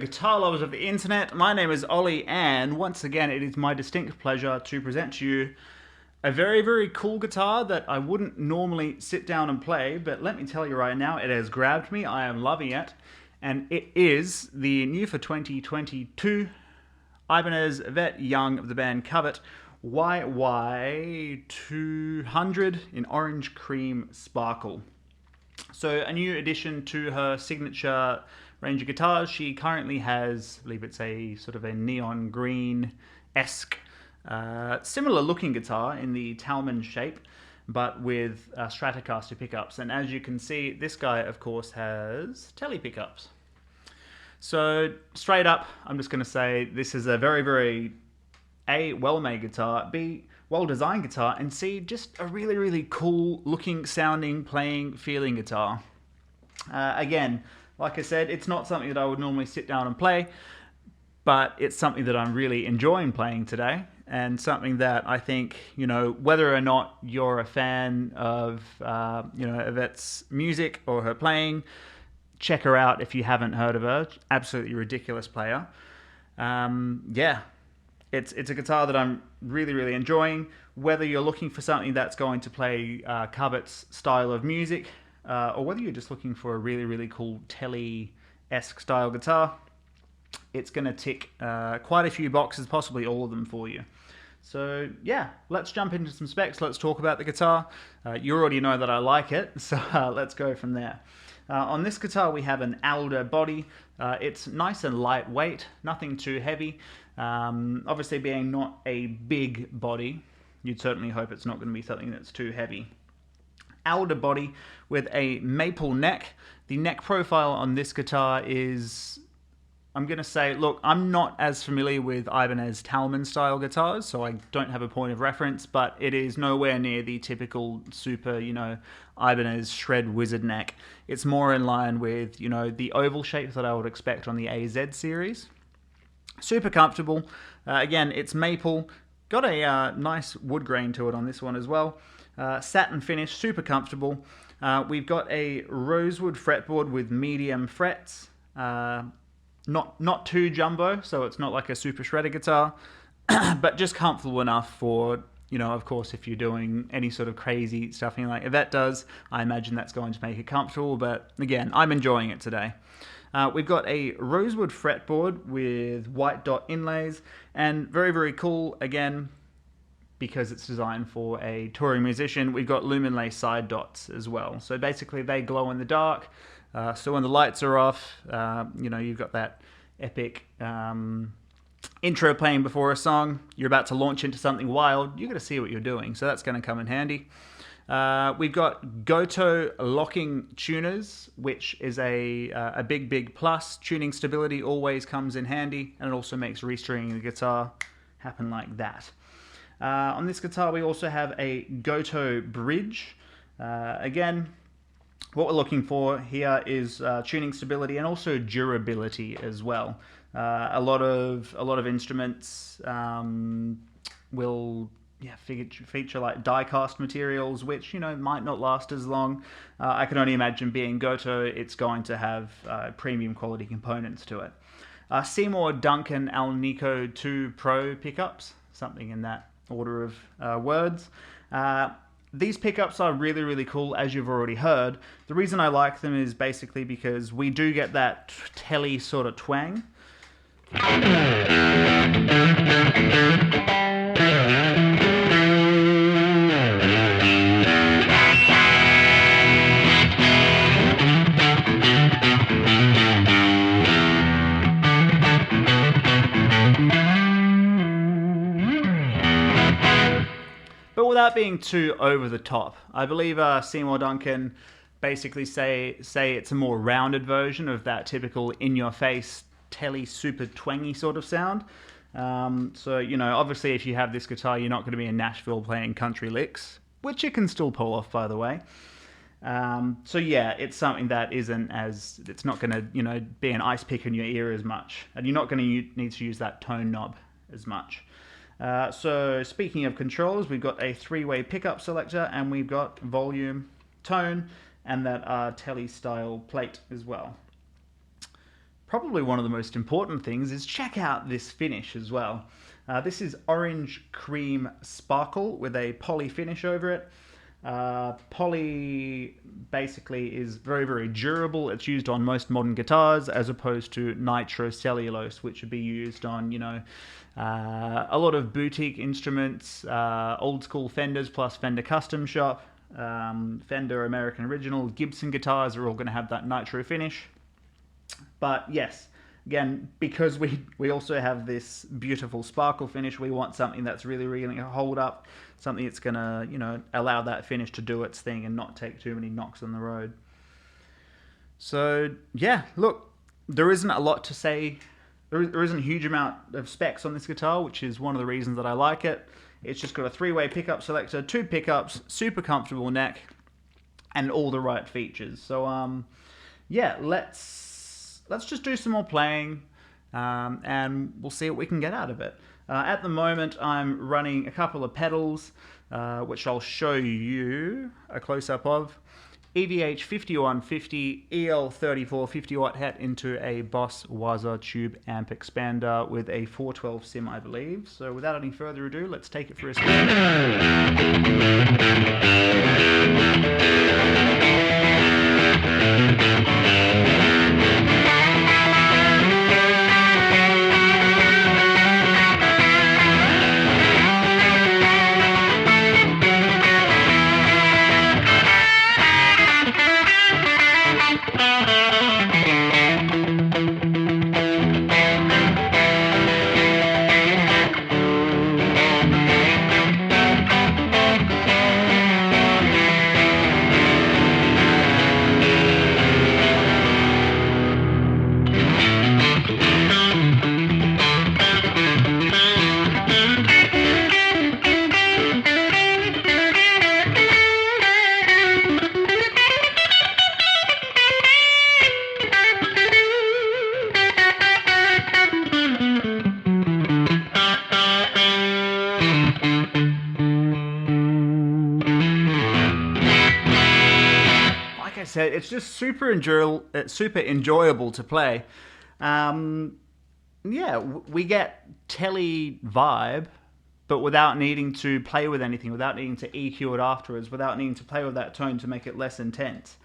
guitar lovers of the internet. My name is Ollie, and once again, it is my distinct pleasure to present to you a very, very cool guitar that I wouldn't normally sit down and play, but let me tell you right now, it has grabbed me. I am loving it, and it is the new for 2022 Ibanez Yvette Young of the band Covet YY20 in orange cream sparkle. So a new addition to her signature range of guitars. She currently has, I believe it's a sort of a neon green-esque, similar looking guitar in the Talman shape, but with Stratocaster pickups. And as you can see, this guy, of course, has Tele pickups. So straight up, I'm just going to say this is a very, very A, well-made guitar, B, well-designed guitar, and C, just a really, really cool looking, sounding, playing, feeling guitar. Again, like I said, it's not something that I would normally sit down and play, but it's something that I'm really enjoying playing today, and something that I think, you know, whether or not you're a fan of, Yvette's music or her playing, check her out if you haven't heard of her. Absolutely ridiculous player. It's a guitar that I'm really, really enjoying. Whether you're looking for something that's going to play Covet's style of music, or whether you're just looking for a really, really cool Tele-esque style guitar, it's going to tick quite a few boxes, possibly all of them for you. So yeah, let's jump into some specs. Let's talk about the guitar. You already know that I like it, so let's go from there. On this guitar we have an alder body. It's nice and lightweight, nothing too heavy. Obviously being not a big body, you'd certainly hope it's not going to be something that's too heavy. Alder body with a maple neck. The neck profile on this guitar is, I'm going to say, look, I'm not as familiar with Ibanez Talman style guitars, so I don't have a point of reference, but it is nowhere near the typical super, Ibanez shred wizard neck. It's more in line with, the oval shape that I would expect on the AZ series. Super comfortable. Again, it's maple. Got a nice wood grain to it on this one as well. Satin finish, super comfortable. We've got a rosewood fretboard with medium frets. Not too jumbo, so it's not like a super shredder guitar, but just comfortable enough for, of course, if you're doing any sort of crazy stuffing like Yvette does, I imagine that's going to make it comfortable, but again, I'm enjoying it today. We've got a rosewood fretboard with white dot inlays, and very, very cool, again, because it's designed for a touring musician, we've got luminlay side dots as well. So basically they glow in the dark, so when the lights are off, you've got that epic intro playing before a song, you're about to launch into something wild, you're going to see what you're doing, so that's going to come in handy. We've got Goto locking tuners, which is a big, big plus. Tuning stability always comes in handy, and it also makes restringing the guitar happen like that. On this guitar, we also have a Goto bridge. Again, what we're looking for here is tuning stability and also durability as well. A lot of instruments will feature like die-cast materials, which might not last as long. I can only imagine being Goto, it's going to have premium quality components to it. Seymour Duncan Alnico 2 Pro pickups, something in that order of words. These pickups are really, really cool, as you've already heard. The reason I like them is basically because we do get that Tele sort of twang. But without being too over the top, I believe Seymour Duncan basically say it's a more rounded version of that typical in-your-face, Tele super twangy sort of sound. So, obviously if you have this guitar, you're not going to be in Nashville playing country licks, which you can still pull off, by the way. So yeah, it's something that it's not going to, be an ice pick in your ear as much, and you're not going to need to use that tone knob as much. So speaking of controls, we've got a 3-way pickup selector, and we've got volume, tone, and that Tele style plate as well. probably one of the most important things is check out this finish as well. This is Orange Cream Sparkle with a poly finish over it. Poly basically is very, very durable. It's used on most modern guitars as opposed to nitrocellulose, which would be used on, a lot of boutique instruments, old school Fenders plus Fender Custom Shop, Fender American Original, Gibson guitars are all going to have that nitro finish. But yes, again, because we also have this beautiful sparkle finish, we want something that's really, really going to hold up, something that's going to, allow that finish to do its thing and not take too many knocks on the road. So, yeah, look, there isn't a lot to say. There isn't a huge amount of specs on this guitar, which is one of the reasons that I like it. It's just got a 3-way pickup selector, 2 pickups, super comfortable neck, and all the right features. So, yeah, let's just do some more playing, and we'll see what we can get out of it. At the moment, I'm running a couple of pedals, which I'll show you a close-up of. EVH 5150 EL34 50 watt hat into a Boss WAZA tube amp expander with a 412 sim, I believe. So without any further ado, let's take it for a spin. It's just super enjoyable to play. Yeah, we get Tele vibe, but without needing to play with anything, without needing to EQ it afterwards, without needing to play with that tone to make it less intense.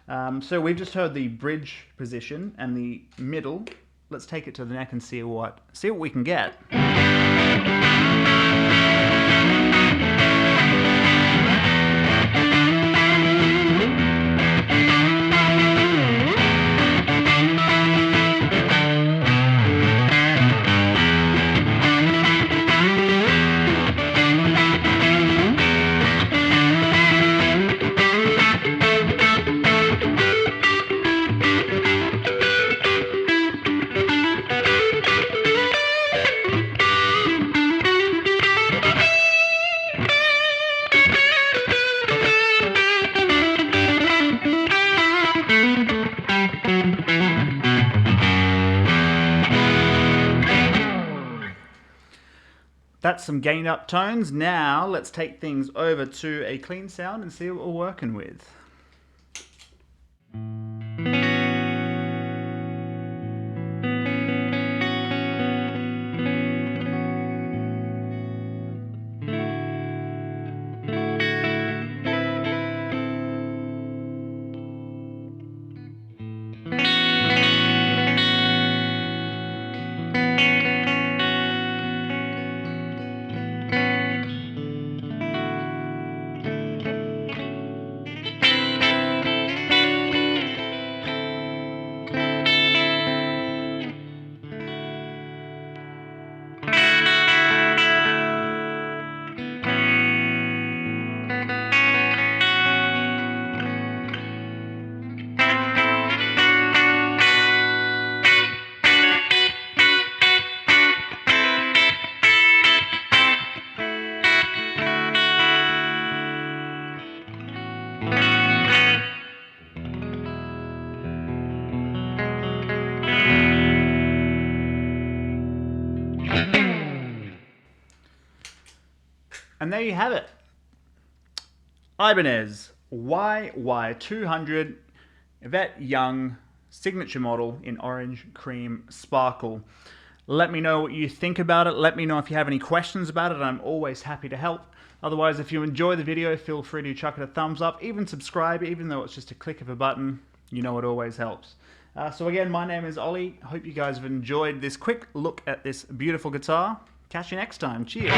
So we've just heard the bridge position and the middle. Let's take it to the neck and see what we can get. That's some gain up tones. Now let's take things over to a clean sound and see what we're working with. And there you have it. Ibanez YY20 Yvette Young Signature model in Orange Cream Sparkle. Let me know what you think about it. Let me know if you have any questions about it. I'm always happy to help. Otherwise, if you enjoy the video, feel free to chuck it a thumbs up, even subscribe, even though it's just a click of a button. You know it always helps. So again, my name is Ollie. I hope you guys have enjoyed this quick look at this beautiful guitar. Catch you next time. Cheers.